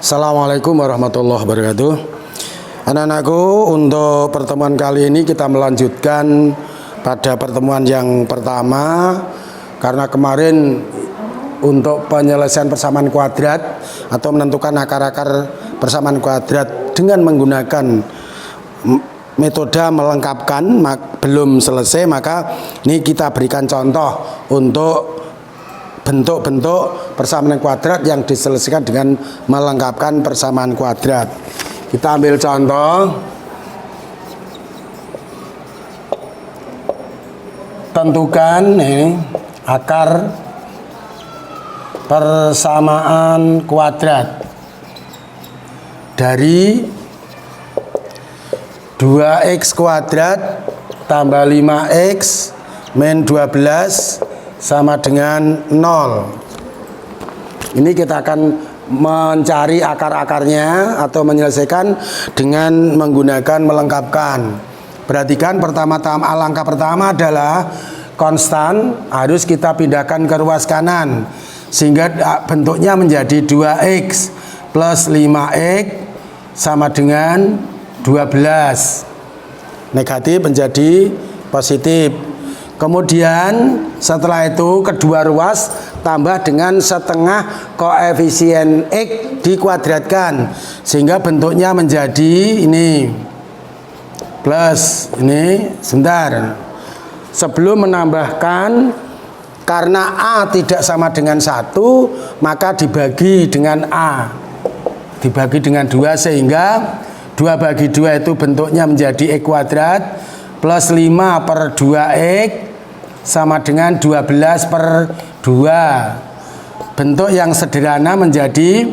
Assalamualaikum warahmatullahi wabarakatuh. Anak-anakku, untuk pertemuan kali ini kita melanjutkan pada pertemuan yang pertama. Karena kemarin untuk penyelesaian persamaan kuadrat atau menentukan akar-akar persamaan kuadrat dengan menggunakan metode melengkapkan belum selesai, maka ini kita berikan contoh untuk bentuk-bentuk persamaan kuadrat yang diselesaikan dengan melengkapkan persamaan kuadrat. Kita ambil contoh. Tentukan akar persamaan kuadrat dari 2x kuadrat tambah 5x min 12 sama dengan 0. Ini kita akan mencari akar-akarnya atau menyelesaikan dengan menggunakan melengkapkan. Perhatikan pertama-tama, langkah pertama adalah konstan harus kita pindahkan ke ruas kanan sehingga bentuknya menjadi 2x plus 5x sama dengan 12. Negatif menjadi positif. Kemudian setelah itu kedua ruas tambah dengan setengah koefisien x dikuadratkan sehingga bentuknya menjadi ini plus ini. Sebentar, sebelum menambahkan, karena a tidak sama dengan 1 maka dibagi dengan a, dibagi dengan 2 sehingga 2 bagi 2 itu bentuknya menjadi x kuadrat plus 5 per 2x sama dengan 12 per 2. Bentuk yang sederhana menjadi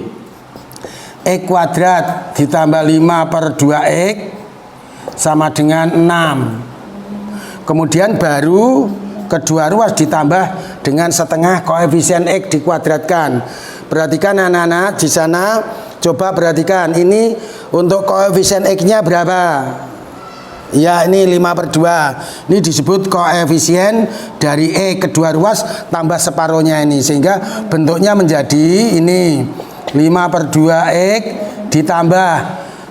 x kuadrat ditambah 5 per 2x sama dengan 6. Kemudian baru kedua ruas ditambah dengan setengah koefisien x dikuadratkan. Perhatikan anak-anak di sana, coba perhatikan ini untuk koefisien x-nya berapa? Ya, ini 5 per 2. Ini disebut koefisien dari kedua ruas tambah separuhnya ini, sehingga bentuknya menjadi ini 5 per 2x ditambah,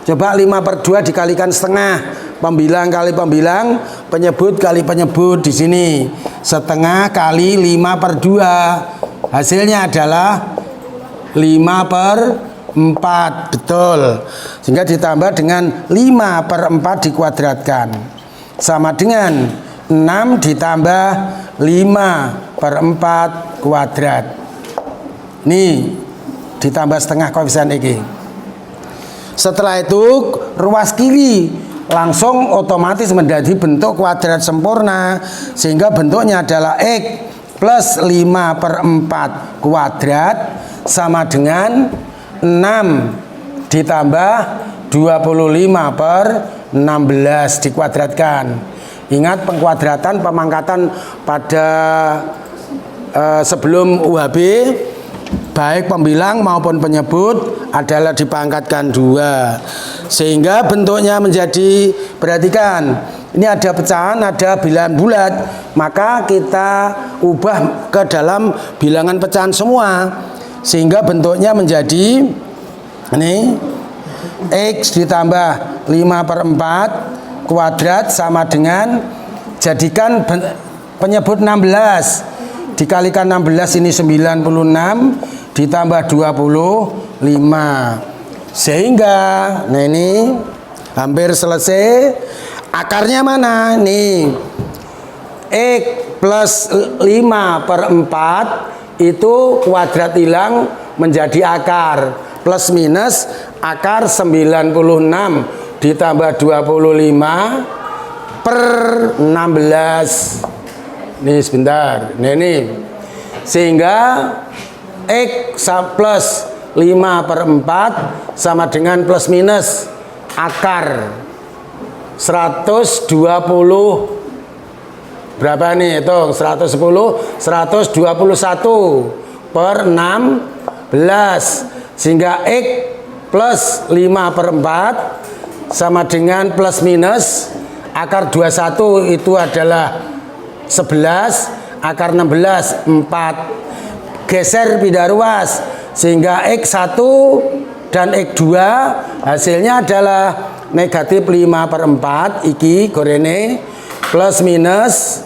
coba 5 per 2 dikalikan setengah, pembilang kali pembilang, penyebut kali penyebut. Di sini setengah kali 5 per 2, hasilnya adalah 5 per 4, betul. Sehingga ditambah dengan 5 per 4 dikuadratkan sama dengan 6 ditambah 5 per 4 kuadrat. Ini ditambah setengah koefisien X. Setelah itu ruas kiri langsung otomatis menjadi bentuk kuadrat sempurna sehingga bentuknya adalah X plus 5 per 4 kuadrat sama dengan 6 ditambah 25 per 16 dikuadratkan. Ingat pengkuadratan pemangkatan pada sebelum UHB baik pembilang maupun penyebut adalah dipangkatkan 2 sehingga bentuknya menjadi, perhatikan ini ada pecahan, ada bilangan bulat, maka kita ubah ke dalam bilangan pecahan semua sehingga bentuknya menjadi ini x ditambah 5 per 4 kuadrat sama dengan, jadikan penyebut 16 dikalikan 16 ini 96 ditambah 25 sehingga, nah ini hampir selesai. Akarnya mana? Nih x plus 5 per 4 itu kuadrat hilang menjadi akar, plus minus akar 96 ditambah 25 per 16. Nih sebentar, ini sehingga x plus 5 per 4 sama dengan plus minus akar 120, berapa nih? Hitung 110, 121 per 16 sehingga x plus 5 per 4 sama dengan plus minus akar 21 itu adalah 11, akar 16 4. Geser pindah ruas sehingga x1 dan X2 hasilnya adalah negatif 5/4 iki gorene plus minus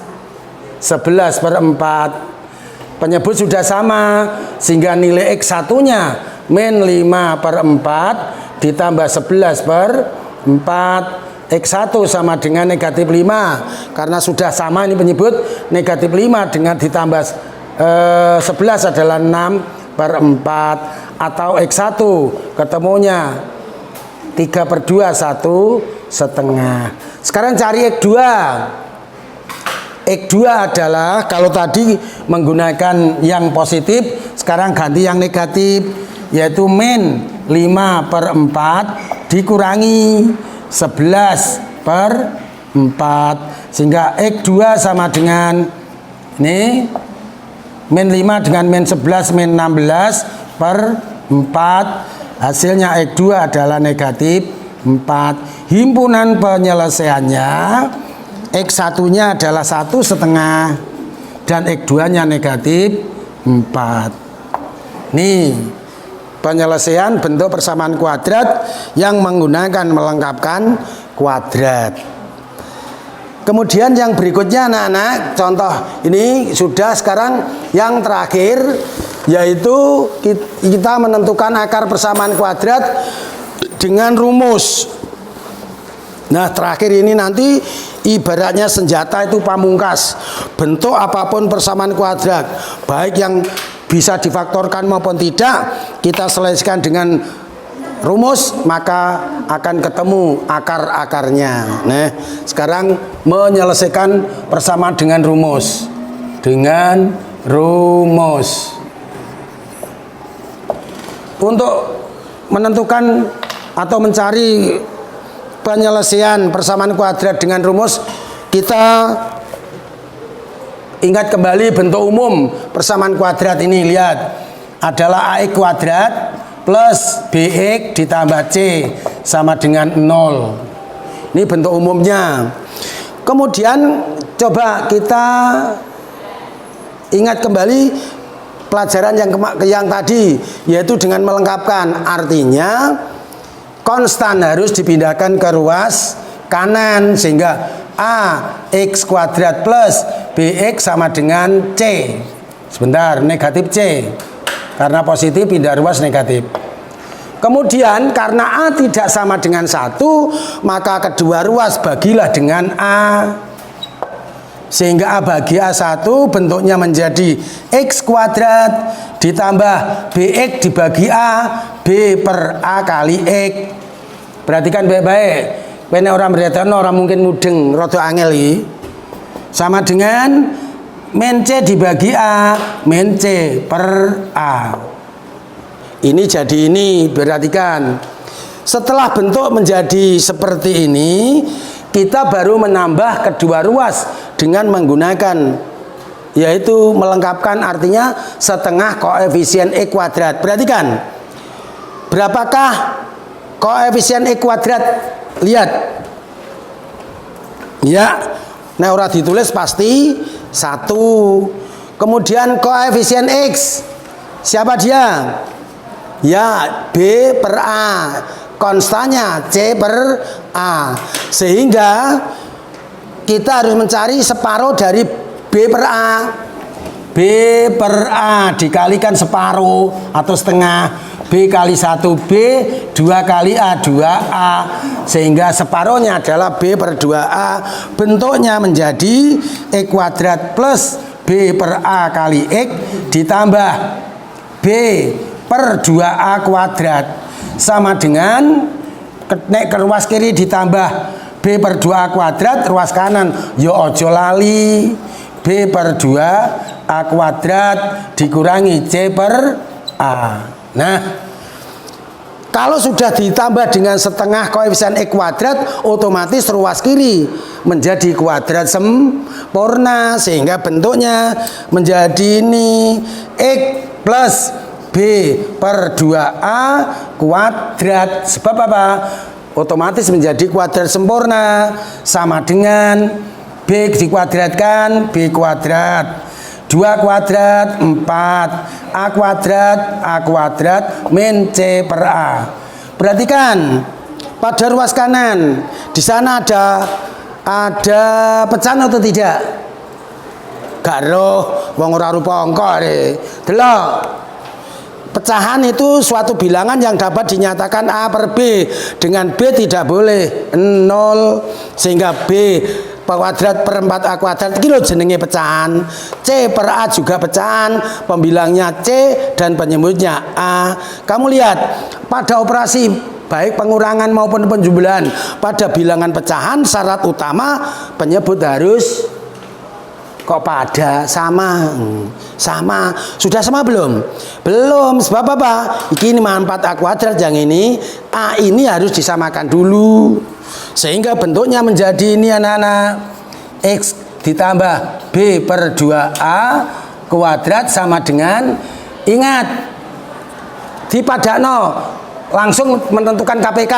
11/4. Penyebut sudah sama sehingga nilai X1 nya min 5/4 ditambah 11/4. X1 sama dengan negatif 5 karena sudah sama ini penyebut negatif 5 dengan ditambah 11 adalah 6/4 atau X1 ketemunya 3/2 1/2. Sekarang cari X2. X2 adalah kalau tadi menggunakan yang positif, sekarang ganti yang negatif, yaitu min 5/4 dikurangi 11/4 sehingga X2 sama dengan ini min 5 dengan min 11 min 16/4. Hasilnya X2 adalah negatif 4. Himpunan penyelesaiannya X1 nya adalah 1/2 dan X2 nya negatif 4. Nih penyelesaian bentuk persamaan kuadrat yang menggunakan melengkapkan kuadrat. Kemudian yang berikutnya anak-anak, contoh ini sudah sekarang yang terakhir, yaitu kita menentukan akar persamaan kuadrat dengan rumus. Nah terakhir ini nanti ibaratnya senjata itu pamungkas. Bentuk apapun persamaan kuadrat, baik yang bisa difaktorkan maupun tidak, kita selesaikan dengan rumus, maka akan ketemu akar-akarnya. Nah, sekarang menyelesaikan persamaan dengan rumus. Dengan rumus. Untuk menentukan atau mencari penyelesaian persamaan kuadrat dengan rumus, kita ingat kembali bentuk umum persamaan kuadrat ini. Lihat, adalah AX kuadrat plus BX ditambah C sama dengan 0. Ini bentuk umumnya. Kemudian coba kita ingat kembali pelajaran yang tadi, yaitu dengan melengkapkan. Artinya konstan harus dipindahkan ke ruas kanan sehingga AX kuadrat plus BX sama dengan C. Sebentar, negatif C. Karena positif pindah ruas negatif. Kemudian karena A tidak sama dengan 1, maka kedua ruas bagilah dengan A. Sehingga A bagi A1 bentuknya menjadi X kuadrat ditambah BX dibagi A, B per A kali X. Perhatikan baik-baik. Ini orang berhati orang mungkin mudeng rada angel iki. Sama dengan min C dibagi A, min C per A. Ini jadi ini, perhatikan. Setelah bentuk menjadi seperti ini, kita baru menambah kedua ruas dengan menggunakan, yaitu melengkapkan, artinya setengah koefisien X kuadrat. Perhatikan, berapakah koefisien X kuadrat? Lihat ya, nah ora ditulis pasti 1. Kemudian koefisien X, siapa dia? Ya, B per A, konstannya C per A. Sehingga kita harus mencari separuh dari B per A. B per A dikalikan separuh atau setengah, B kali 1B, 2 kali A, 2A. Sehingga separuhnya adalah B per 2A. Bentuknya menjadi X kuadrat plus B per A kali X ditambah B per 2A kuadrat. Sama dengan nek ke ruas kiri ditambah B per 2A kuadrat, ruas kanan yo ojo lali. B per 2A kuadrat dikurangi C per A. Nah, kalau sudah ditambah dengan setengah koefisien X kuadrat, otomatis ruas kiri menjadi kuadrat sempurna, sehingga bentuknya menjadi ini X plus B per 2A kuadrat. Sebab apa? Otomatis menjadi kuadrat sempurna, sama dengan B dikuadratkan B kuadrat, 2 kuadrat 4, A kuadrat min C per A. Perhatikan pada ruas kanan, di sana ada pecahan atau tidak? Gak roh, wong ora rupa angka delok. Pecahan itu suatu bilangan yang dapat dinyatakan A per B. Dengan B tidak boleh 0, sehingga B kuadrat per 4A kuadrat itu jenenge pecahan. C per A juga pecahan, pembilangnya C dan penyebutnya A. Kamu lihat pada operasi baik pengurangan maupun penjumlahan pada bilangan pecahan, syarat utama penyebut harus kok pada sama. Sama. Sudah sama belum? Belum. Sebab apa? Ini 4A kuadrat, yang ini A ini harus disamakan dulu. Sehingga bentuknya menjadi ini anak-anak. X ditambah B per 2A kuadrat sama dengan, ingat, dipadakno langsung menentukan KPK.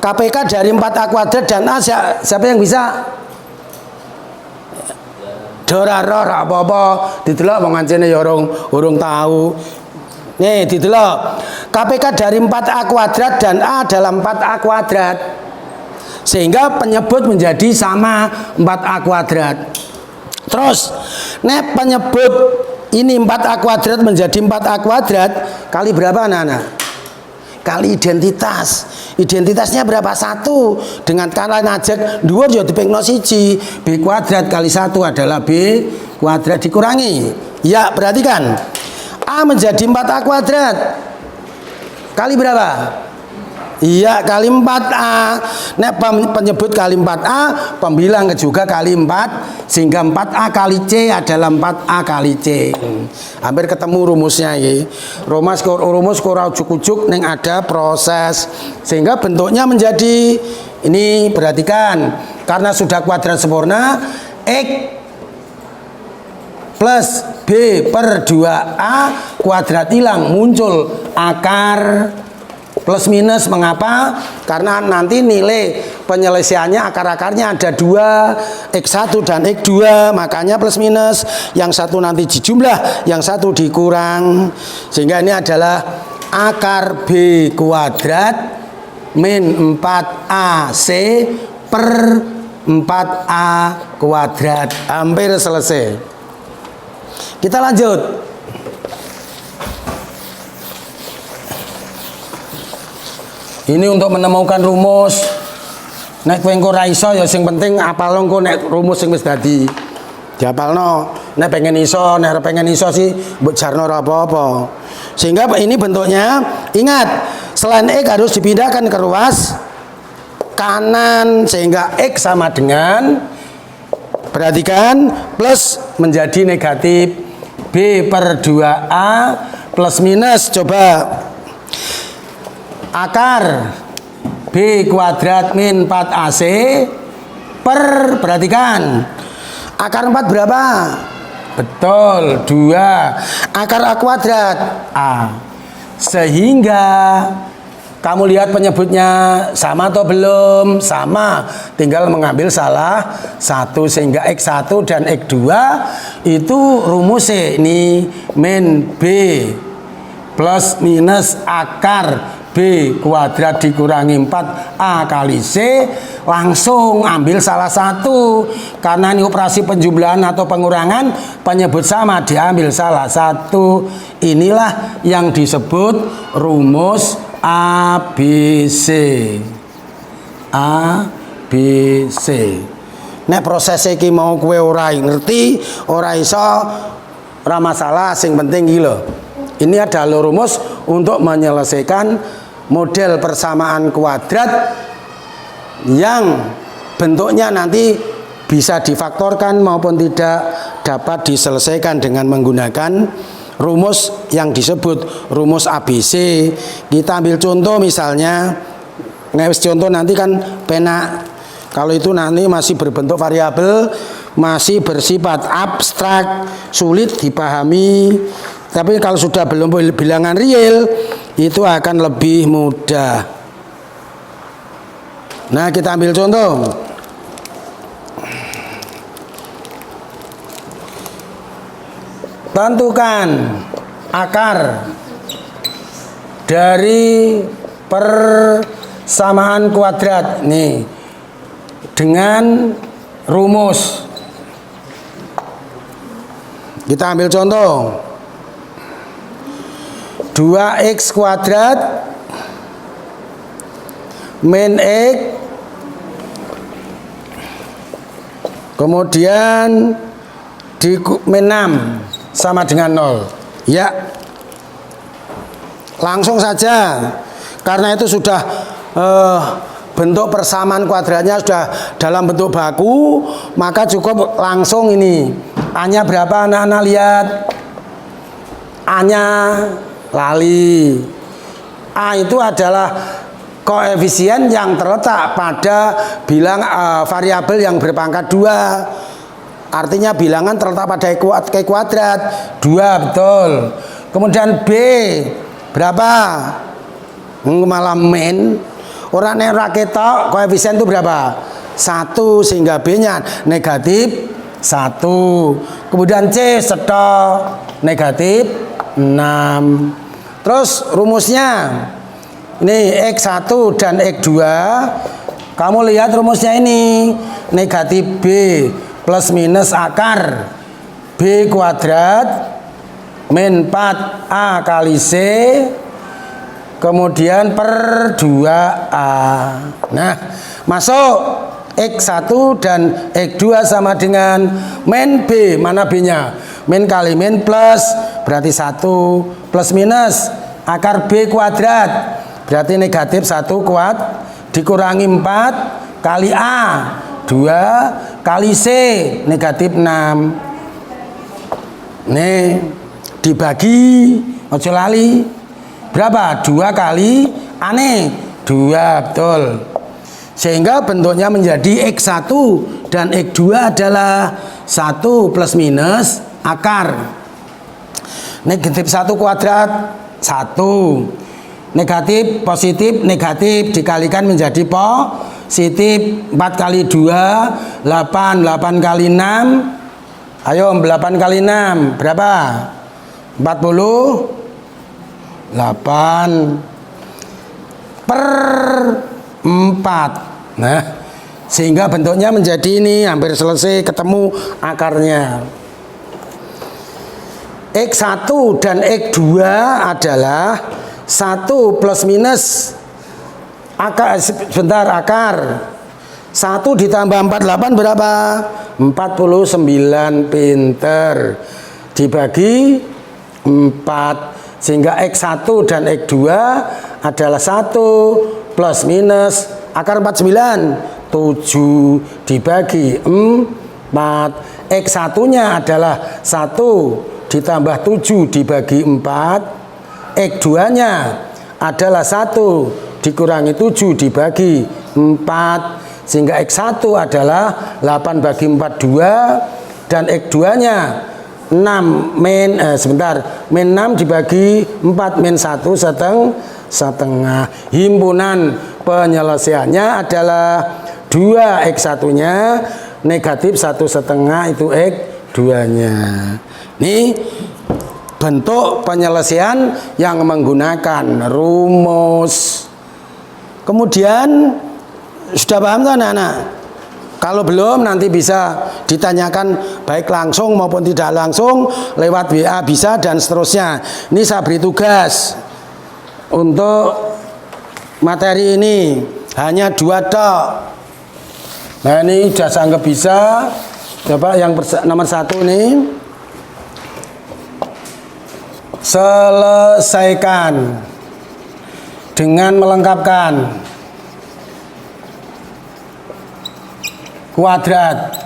KPK dari 4A kuadrat dan A siapa yang bisa? Dora roh apa-apa didelok wong ancene ya urung tahu. Nih didelok. KPK dari 4A kuadrat dan A adalah 4A kuadrat. Sehingga penyebut menjadi sama 4A kuadrat. Terus nek penyebut ini 4A kuadrat menjadi 4A kuadrat kali berapa anak-anak? Kali identitas. Identitasnya berapa? 1. Dengan cara ngajak dhuwur ya dipengno 1. B kuadrat kali 1 adalah B kuadrat dikurangi. Ya, perhatikan. A menjadi 4A kuadrat. Kali berapa? Iya, kali 4A. Nek penyebut kali 4A, pembilang juga kali 4, sehingga 4A kali C adalah 4A kali C. Hampir ketemu rumusnya ya. Rumus kurang ujuk-ujuk neng ada proses, sehingga bentuknya menjadi ini. Perhatikan, karena sudah kuadrat sempurna, X plus B per 2A kuadrat hilang, muncul akar plus minus. Mengapa? Karena nanti nilai penyelesaiannya akar-akarnya ada 2, X1 dan X2, makanya plus minus. Yang satu nanti dijumlah, yang satu dikurang, sehingga ini adalah akar B kuadrat min 4AC per 4A kuadrat. Hampir selesai. Kita lanjut. Ini untuk menemukan rumus. Nek kowe engko ra iso ya sing penting apalno engko nek rumus sing wis dadi. Diapalno. Nek pengen iso, nek pengen iso sih mbok jarno ora apa-apa. Sehingga ini bentuknya, ingat, selain X harus dipindahkan ke ruas kanan, sehingga X sama dengan, perhatikan, plus menjadi negatif B per 2A plus minus. Coba akar B kuadrat min 4AC per, perhatikan, akar 4 berapa? Betul, 2. Akar A kuadrat A. Sehingga kamu lihat penyebutnya sama atau belum? Sama. Tinggal mengambil salah satu, sehingga X1 dan X2 itu rumusnya ini min B plus minus akar B kuadrat dikurangi 4A kali C. Langsung ambil salah satu. Karena ini operasi penjumlahan atau pengurangan, penyebut sama, diambil salah satu. Inilah yang disebut rumus ABC. ABC. Nek prosesnya iki mau kue ora ngerti, ora iso, ora masalah, sing penting iki lho. Ini adalah rumus untuk menyelesaikan model persamaan kuadrat yang bentuknya nanti bisa difaktorkan maupun tidak, dapat diselesaikan dengan menggunakan rumus yang disebut rumus ABC. Kita ambil contoh misalnya, ngewes contoh nanti kan penak. Kalau itu nanti masih berbentuk variabel, masih bersifat abstrak, sulit dipahami. Tapi kalau sudah belum bilangan real, itu akan lebih mudah. Nah, kita ambil contoh. Tentukan akar dari persamaan kuadrat nih dengan rumus. Kita ambil contoh 2x kuadrat min x kemudian di min 6 sama dengan 0 ya. Langsung saja karena itu sudah bentuk persamaan kuadratnya sudah dalam bentuk baku, maka cukup langsung ini. A-nya berapa anak-anak lihat? A-nya lali. A itu adalah koefisien yang terletak pada bilang variabel yang berpangkat 2. Artinya bilangan terletak pada e kuadrat 2, betul. Kemudian B berapa? Malah min. Orang nek ketok koefisien itu berapa? 1, sehingga B-nya negatif 1. Kemudian C setok negatif 6. Terus rumusnya ini X1 dan X2. Kamu lihat rumusnya ini negatif B plus minus akar B kuadrat min 4A kali C kemudian per 2A. Nah, masuk X1 dan X2 sama dengan min B. Mana B-nya? Min kali min plus berarti 1 plus minus akar B kuadrat berarti negatif 1 kuad dikurangi 4 kali A 2 kali C negatif 6. Nih dibagi ojo lali berapa? 2 kali A nih 2, betul. Sehingga bentuknya menjadi X1 dan X2 adalah 1 plus minus akar negatif 1 kuadrat 1 negatif positif negatif dikalikan menjadi positif 4 kali 2 8 8 kali 6 ayo 8 kali 6 berapa? 48 per 4. Nah sehingga bentuknya menjadi ini hampir selesai ketemu akarnya. X1 dan X2 adalah 1 plus minus akar, sebentar, akar 1 ditambah 48 berapa? 49, pinter, dibagi 4 sehingga X1 dan X2 adalah 1 plus minus akar 49 7 dibagi 4. X1 nya adalah 1 ditambah 7 dibagi 4. X2 nya adalah 1 dikurangi 7 dibagi 4 sehingga X1 adalah 8 bagi 4 2 dan X2 nya 6 min min 6 dibagi 4 min 1 setengah. Himpunan penyelesaiannya adalah 2 X1 nya negatif 1 setengah itu X2 nya. Ini bentuk penyelesaian yang menggunakan rumus. Kemudian sudah paham tuh anak-anak? Kalau belum nanti bisa ditanyakan baik langsung maupun tidak langsung lewat WA bisa dan seterusnya. Ini saya beri tugas untuk materi ini hanya 2 tok. Nah ini sudah saya anggap bisa. Coba yang nomor 1 nih. Selesaikan dengan melengkapkan kuadrat.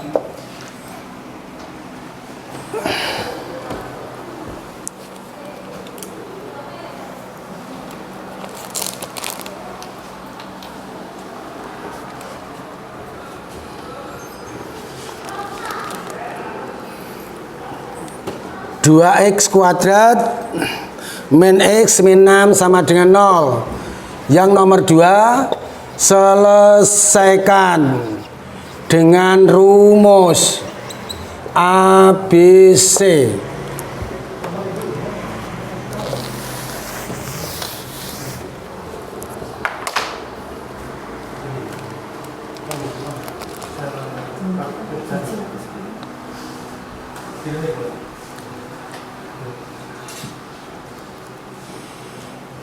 Dua X kuadrat min X min 6 sama dengan 0. Yang nomor 2 selesaikan dengan rumus ABC.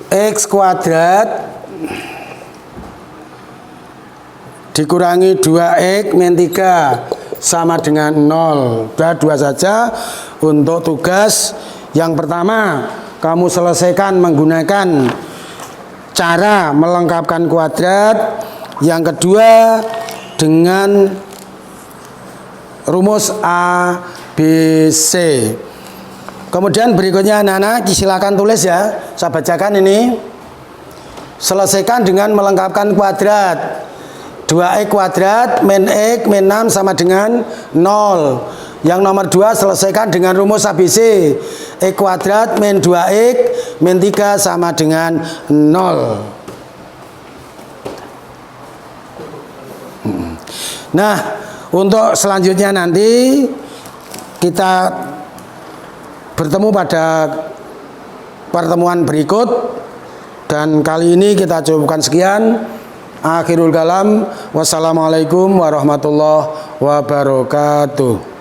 X kuadrat dikurangi 2X min 3 sama dengan 0. Udah 2 saja untuk tugas yang pertama. Kamu selesaikan menggunakan cara melengkapkan kuadrat. Yang kedua dengan rumus A, B, C. Kemudian berikutnya anak-anak silakan tulis ya. Saya bacakan ini. Selesaikan dengan melengkapkan kuadrat. 2x kuadrat min x min 6 sama dengan 0. Yang nomor 2 selesaikan dengan rumus ABC. X kuadrat min 2x min 3 sama dengan 0. Nah, untuk selanjutnya nanti kita bertemu pada pertemuan berikut. Dan kali ini kita cukupkan sekian. Akhirul kalam. Wassalamualaikum warahmatullahi wabarakatuh.